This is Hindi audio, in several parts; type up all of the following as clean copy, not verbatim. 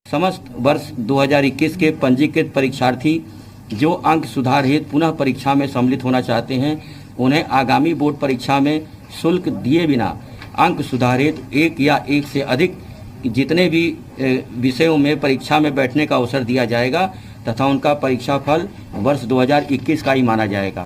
समस्त वर्ष 2021 के पंजीकृत परीक्षार्थी जो अंक सुधार हेतु पुनः परीक्षा में सम्मिलित होना चाहते हैं उन्हें आगामी बोर्ड परीक्षा में शुल्क दिए बिना अंक सुधार हेतु एक या एक से अधिक जितने भी विषयों में परीक्षा में बैठने का अवसर दिया जाएगा तथा उनका परीक्षा फल वर्ष 2021 का ही माना जाएगा।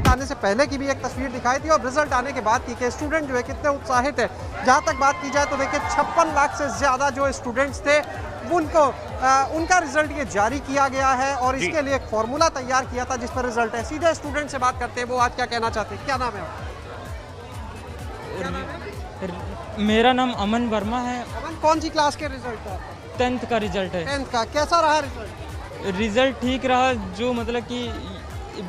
आने से पहले की भी एक तस्वीर दिखाई थी और रिजल्ट आने के बाद की कि स्टूडेंट जो है कितने उत्साहित है। जहां तक बात की जाए तो देखिए 56 लाख से ज़्यादा जो स्टूडेंट्स थे उनको उनका रिजल्ट ये जारी किया गया है और इसके लिए एक फॉर्मूला तैयार किया था जिस पर रिजल्ट है। सीधे स्टूडेंट से बात करते हैं, वो आज क्या कहना चाहते हैं। क्या नाम है आपका? मेरा नाम अमन वर्मा है। अमन, कौन सी क्लास के रिजल्ट है? 10th का रिजल्ट है। 10th का कैसा रहा रिजल्ट? रिजल्ट ठीक रहा, जो मतलब कि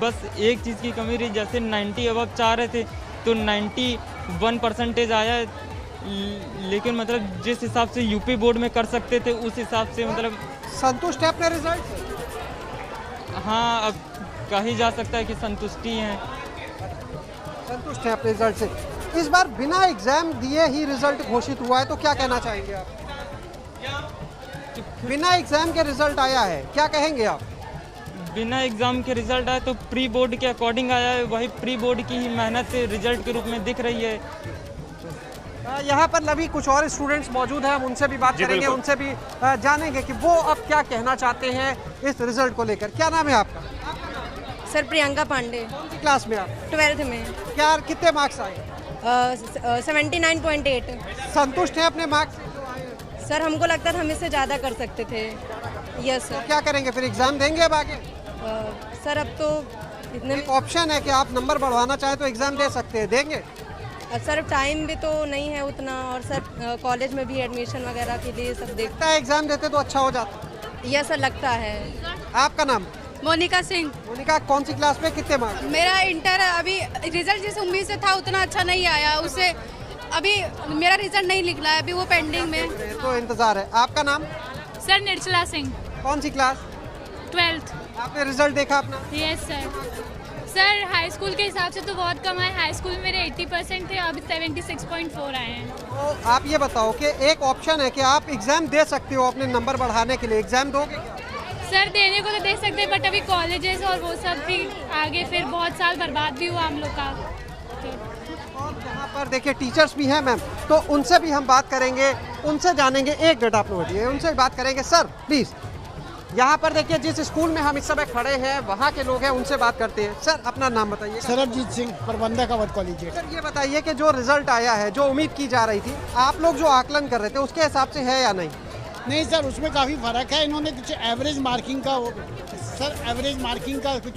बस एक चीज़ की कमी रही, जैसे 90 अबव चाह रहे थे तो 91% आया, लेकिन मतलब जिस हिसाब से यूपी बोर्ड में कर सकते थे उस हिसाब से मतलब संतुष्ट है अपने रिजल्ट से? हाँ, अब कही जा सकता है कि संतुष्टि है। संतुष्ट है अपने रिजल्ट से। इस बार बिना एग्जाम दिए ही रिजल्ट घोषित हुआ है, तो क्या कहना चाहेंगे आप? बिना एग्जाम के रिजल्ट आया है, क्या कहेंगे आप? बिना एग्ज़ाम के रिजल्ट आया तो प्री बोर्ड के अकॉर्डिंग आया है, वही प्री बोर्ड की ही मेहनत रिजल्ट के रूप में दिख रही है। यहाँ पर अभी कुछ और स्टूडेंट्स मौजूद हैं, हम उनसे भी बात करेंगे, उनसे भी जानेंगे कि वो अब क्या कहना चाहते हैं इस रिजल्ट को लेकर। क्या नाम है आपका? सर प्रियंका पांडे। कौन सी क्लास में आप? 12th में। क्या कितने मार्क्स आए? 79.8। संतुष्ट हैं अपने मार्क्स से? सर हमको लगता था हम इससे ज़्यादा कर सकते थे। Yes sir. तो क्या करेंगे फिर, एग्जाम देंगे अब आगे? सर अब तो इतने एक ऑप्शन है कि आप नंबर बढ़वाना चाहें तो एग्जाम दे सकते हैं, देंगे? सर टाइम भी तो नहीं है उतना, और सर कॉलेज में भी एडमिशन वगैरह के लिए सब लगता है एग्जाम देते तो अच्छा हो जाता। यस सर लगता है। आपका नाम? मोनिका सिंह। मोनिका, कौन सी क्लास में, कितने मार्क्स? मेरा इंटर अभी रिजल्ट जिस उम्मीद से था उतना अच्छा नहीं आया, उससे अभी मेरा रिजल्ट नहीं निकला है, अभी वो पेंडिंग में तो इंतजार है। आपका नाम? सर निर्जला सिंह। कौन सी क्लास? 12th। आपने रिजल्ट देखा अपना? Yes sir. Sir high school के हिसाब से तो बहुत कम है, हाई स्कूल में मेरे 80% थे, अभी 76.4 आए हैं। तो आप ये बताओ कि एक ऑप्शन है कि आप एग्जाम दे सकते हो अपने नंबर बढ़ाने के लिए, एग्जाम दोगे क्या? सर देने को तो दे सकते हैं, बट अभी कॉलेजेस और वो सब भी आगे फिर बहुत साल बर्बाद भी हुआ हम लोग का। और यहाँ पर देखिए टीचर्स भी हैं मैम, तो उनसे भी हम बात करेंगे, उनसे जानेंगे। एक मिनट आप लोग हटिए, उनसे बात करेंगे। सर प्लीज़, यहाँ पर देखिए जिस स्कूल में हम इस समय खड़े हैं वहाँ के लोग हैं, उनसे बात करते हैं। सर अपना नाम बताइए। सरबजीत सिंह, प्रबंधक अवध कॉलेज। सर ये बताइए कि जो रिजल्ट आया है, जो उम्मीद की जा रही थी, आप लोग जो आकलन कर रहे थे उसके हिसाब से है या नहीं? नहीं सर, उसमें काफ़ी फ़र्क है। इन्होंने कुछ एवरेज मार्किंग का एवरेज मार्किंग का कुछ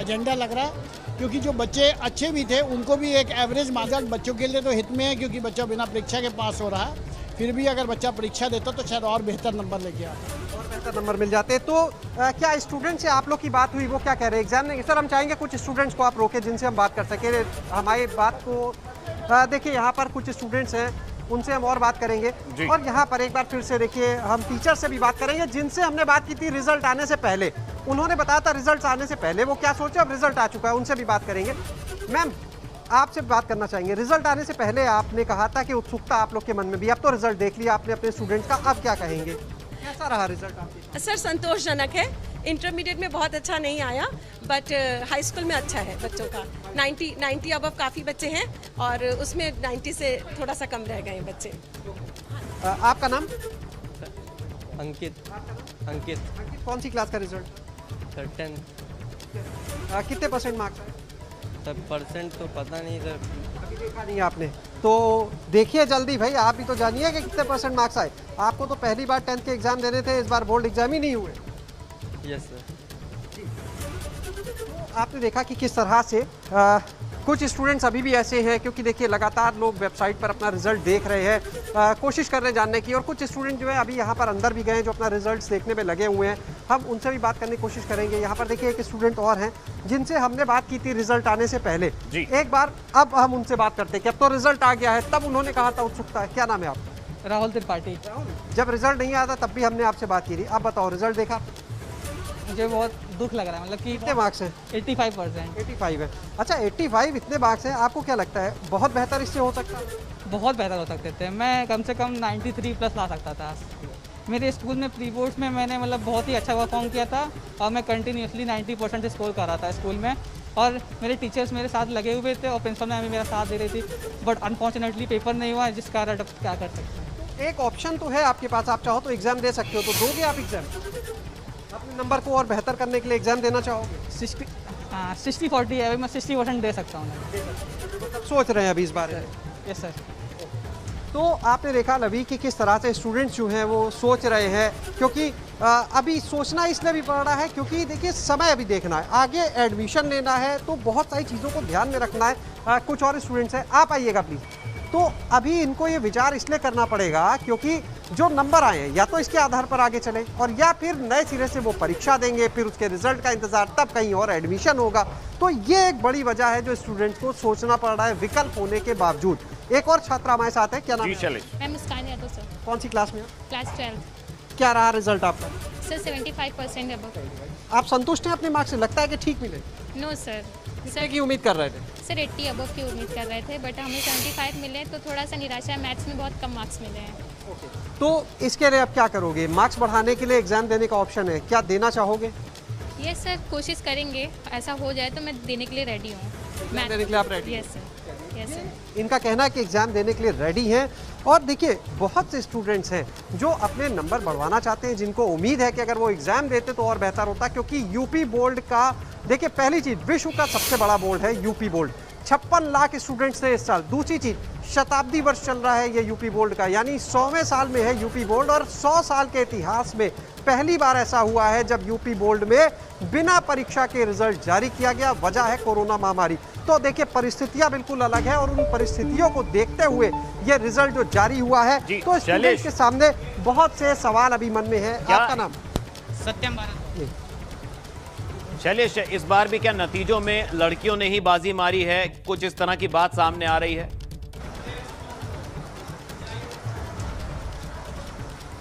एजेंडा लग रहा है, क्योंकि जो बच्चे अच्छे भी थे उनको भी एक एवरेज मार्क्स बच्चों के लिए तो हित में है, क्योंकि बच्चा बिना परीक्षा के पास हो रहा है। फिर भी अगर बच्चा परीक्षा देता तो शायद और बेहतर नंबर लेके आता, और बेहतर नंबर मिल जाते। तो क्या स्टूडेंट से आप लोग की बात हुई, वो क्या कह रहे हैं एग्जाम नहीं? सर हम चाहेंगे कुछ स्टूडेंट्स को आप रोके जिनसे हम बात कर सकें हमारी बात को। देखिए यहाँ पर कुछ स्टूडेंट्स हैं, उनसे हम और बात करेंगे। और यहाँ पर एक बार फिर से देखिए हम टीचर से भी बात करेंगे जिनसे हमने बात की थी रिजल्ट आने से पहले। उन्होंने बताया था रिजल्ट आने से पहले वो क्या सोचे, अब रिजल्ट आ चुका है, उनसे भी बात करेंगे। मैम आपसे बात करना चाहेंगे, रिजल्ट आने से पहले आपने कहा था कि उत्सुकता आप लोग के मन में भी, अब तो रिजल्ट देख लिया आपने अपने स्टूडेंट्स का, अब क्या कहेंगे, कैसा रहा रिजल्ट आपके? सर संतोषजनक है। इंटरमीडिएट में बहुत अच्छा नहीं आया, बट हाई स्कूल में अच्छा है बच्चों का। 90 अबव काफ़ी बच्चे हैं और उसमें 90 से थोड़ा सा कम रह गए बच्चे। आपका नाम? अंकित। अंकित। कौन सी क्लास का रिजल्ट? Sir 10th। कितने परसेंट मार्क्स आए? सर परसेंट तो पता नहीं सर, अभी देखा नहीं आपने, तो देखिए जल्दी भाई, आप भी तो जानिए कि कितने परसेंट मार्क्स आए। आपको तो पहली बार 10th के एग्जाम देने थे, इस बार बोर्ड एग्जाम ही नहीं हुए। Yes sir. आपने देखा कि किस तरह से कुछ स्टूडेंट्स अभी भी ऐसे हैं, क्योंकि देखिए लगातार लोग वेबसाइट पर अपना रिजल्ट देख रहे हैं, कोशिश कर रहे हैं जानने की, और कुछ स्टूडेंट जो है अभी यहाँ पर अंदर भी गए हैं जो अपना रिजल्ट्स देखने में लगे हुए हैं। हम उनसे भी बात करने की कोशिश करेंगे। यहाँ पर देखिए एक स्टूडेंट और हैं जिनसे हमने बात की थी रिजल्ट आने से पहले। एक बार अब हम उनसे बात करते हैं कि अब तो रिजल्ट आ गया है, तब उन्होंने कहा था उत्सुकता है। क्या नाम है आपका? राहुल त्रिपाठी। जब रिजल्ट नहीं आया था तब भी हमने आपसे बात की थी। अब बताओ, रिजल्ट देखा? मुझे बहुत दुख लग रहा है, मतलब कि कितने मार्क्स हैं? 85%। 85 है। अच्छा, 85 इतने मार्क्स हैं, आपको क्या लगता है बहुत बेहतर इससे हो सकता है? बहुत बेहतर हो सकते थे। मैं कम से कम 93 प्लस ला सकता था। मेरे स्कूल में प्री बोर्ड्स में मैंने मतलब बहुत ही अच्छा परफॉर्म किया था और मैं कंटिन्यूसली 90% स्कोर कर रहा था स्कूल में, और मेरे टीचर्स मेरे साथ लगे हुए थे और प्रिंसिपल मैम भी मेरा साथ दे रही थी। बट अनफॉर्चुनेटली पेपर नहीं हुआ, जिस कारण अब क्या कर सकते हैं। एक ऑप्शन तो है आपके पास, आप चाहो तो एग्जाम दे सकते हो, तो दोगे आप एग्जाम? अपने नंबर को और बेहतर करने के लिए एग्जाम देना चाहोगे? 60-40 है, मैं 60% दे सकता हूँ। सोच रहे हैं अभी इस बारे में? Yes sir. तो आपने देखा लवी कि किस तरह से स्टूडेंट्स जो हैं वो सोच रहे हैं, क्योंकि अभी सोचना इसलिए भी पड़ रहा है क्योंकि देखिए समय अभी देखना है, आगे एडमिशन लेना है, तो बहुत सारी चीज़ों को ध्यान में रखना है। कुछ और स्टूडेंट्स हैं, आप आइएगा प्लीज़। तो अभी इनको ये विचार इसलिए करना पड़ेगा क्योंकि जो नंबर आए हैं या तो इसके आधार पर आगे चले, और या फिर नए सिरे से वो परीक्षा देंगे, फिर उसके रिजल्ट का इंतजार, तब कहीं और एडमिशन होगा। तो ये एक बड़ी वजह है जो स्टूडेंट्स को सोचना पड़ रहा है विकल्प होने के बावजूद। एक और छात्रा हमारे साथ है, क्या नाम है? मैं मुस्कान यादव सर। कौन सी क्लास में हो? क्लास 12। क्या रहा रिजल्ट आपका? Sir 75% above. आप संतुष्ट हैं अपने मार्क्स से? लगता है कि ठीक मिले? No sir. कितने की उम्मीद कर रहे थे? सर 80 अबव की उम्मीद कर रहे थे, बट हमें 75 मिले तो थोड़ा सा निराशा है। मैथ्स में बहुत कम मार्क्स मिले हैं। तो इसके लिए अब क्या करोगे? मार्क्स बढ़ाने के लिए एग्जाम देने का ऑप्शन है, क्या देना चाहोगे? यस सर, कोशिश करेंगे, ऐसा हो जाए तो मैं देने के लिए रेडी हूँ। देने के लिए आप ready? Yes sir, yes sir. इनका कहना है कि एग्ज़ाम देने के लिए रेडी हैं। और देखिए बहुत से स्टूडेंट्स हैं जो अपने नंबर बढ़वाना चाहते हैं, जिनको उम्मीद है कि अगर वो एग्ज़ाम देते तो और बेहतर होता, क्योंकि यूपी बोर्ड का देखिए पहली चीज़, विश्व का सबसे बड़ा बोर्ड है यूपी बोर्ड। 56 लाख स्टूडेंट्स थे इस साल। दूसरी चीज़, शताब्दी वर्ष चल रहा है ये यूपी बोर्ड का, यानी 100वें साल में है यूपी बोर्ड, और 100 साल के इतिहास में पहली बार ऐसा हुआ है जब यूपी बोर्ड में बिना परीक्षा के रिजल्ट जारी किया गया। वजह है कोरोना महामारी। तो देखिए परिस्थितियां बिल्कुल अलग है, और उन परिस्थितियों को देखते हुए ये रिजल्ट जो जारी हुआ है, तो स्टूडेंट्स के सामने बहुत से सवाल अभी मन में है। आपका नाम? सत्यम भारत। शैलेश, इस बार भी क्या नतीजों में लड़कियों ने ही बाजी मारी है? कुछ इस तरह की बात सामने आ रही है।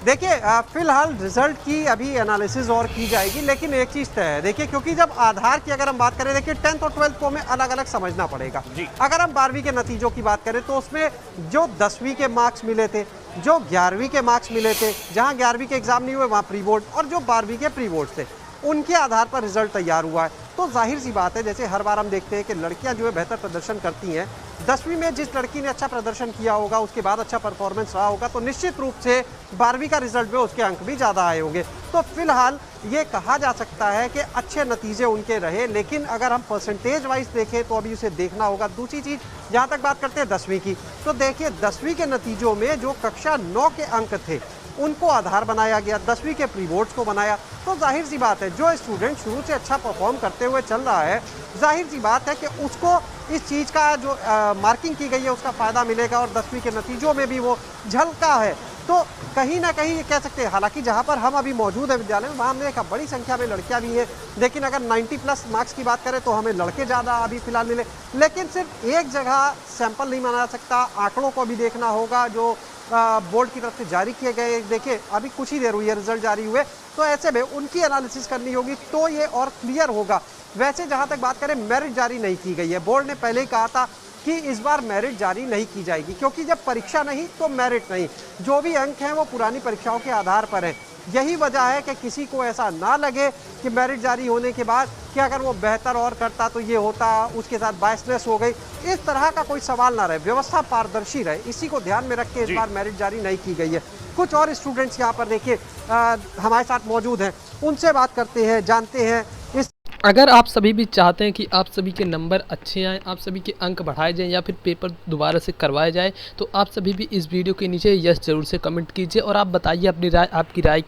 देखिए फिलहाल रिजल्ट की अभी एनालिसिस और की जाएगी, लेकिन एक चीज़ तय है देखिए, क्योंकि जब आधार की अगर हम बात करें, देखिए 10th और 12th को हमें अलग अलग समझना पड़ेगा। अगर हम 12वीं के नतीजों की बात करें तो उसमें जो 10वीं के मार्क्स मिले थे, जो 11वीं के मार्क्स मिले थे, जहाँ 11वीं के एग्जाम नहीं हुए वहाँ प्री बोर्ड, और जो 12वीं के प्री बोर्ड थे, उनके आधार पर रिजल्ट तैयार हुआ है। तो जाहिर सी बात है, जैसे हर बार हम देखते हैं कि लड़कियां जो है बेहतर प्रदर्शन करती हैं। 10वीं में जिस लड़की ने अच्छा प्रदर्शन किया होगा, उसके बाद अच्छा परफॉर्मेंस रहा होगा, तो निश्चित रूप से 12वीं का रिजल्ट में उसके अंक भी ज़्यादा आए होंगे। तो फिलहाल ये कहा जा सकता है कि अच्छे नतीजे उनके रहे, लेकिन अगर हम परसेंटेज वाइज देखें तो अभी उसे देखना होगा। दूसरी चीज़, जहाँ तक बात करते हैं 10वीं की, तो देखिए 10वीं के नतीजों में जो कक्षा 9 के अंक थे उनको आधार बनाया गया, 10वीं के प्री बोर्ड्स को बनाया। तो जाहिर सी बात है, जो स्टूडेंट शुरू से अच्छा परफॉर्म करते हुए चल रहा है, जाहिर सी बात है कि उसको इस चीज़ का जो मार्किंग की गई है उसका फ़ायदा मिलेगा, और 10वीं के नतीजों में भी वो झलका है। तो कहीं ना कहीं ये कह सकते हैं, हालांकि जहाँ पर हम अभी मौजूद है विद्यालय में, वहाँ हमने देखा बड़ी संख्या में लड़कियाँ भी हैं, लेकिन अगर 90 प्लस मार्क्स की बात करें तो हमें लड़के ज़्यादा अभी फिलहाल मिले। लेकिन सिर्फ एक जगह सैंपल नहीं माना जा सकता, आंकड़ों को भी देखना होगा जो बोर्ड की तरफ से जारी किए गए। देखिए अभी कुछ ही देर हुई है रिजल्ट जारी हुए, तो ऐसे में उनकी एनालिसिस करनी होगी तो ये और क्लियर होगा। वैसे जहाँ तक बात करें, मेरिट जारी नहीं की गई है। बोर्ड ने पहले ही कहा था कि इस बार मेरिट जारी नहीं की जाएगी, क्योंकि जब परीक्षा नहीं तो मेरिट नहीं, जो भी अंक हैं वो पुरानी परीक्षाओं के आधार पर हैं। यही वजह है कि किसी को ऐसा ना लगे कि मेरिट जारी होने के बाद कि अगर वो बेहतर और करता तो ये होता, उसके साथ बायसनेस हो गई, इस तरह का कोई सवाल ना रहे, व्यवस्था पारदर्शी रहे, इसी को ध्यान में रख के इस बार मेरिट जारी नहीं की गई है। कुछ और स्टूडेंट्स यहाँ पर देखिए हमारे साथ मौजूद हैं, उनसे बात करते हैं, जानते हैं इस। अगर आप सभी भी चाहते हैं कि आप सभी के नंबर अच्छे आएँ, आप सभी के अंक बढ़ाए जाएं या फिर पेपर दोबारा से करवाए जाए, तो आप सभी भी इस वीडियो के नीचे यस जरूर से कमेंट कीजिए और आप बताइए अपनी राय, आपकी राय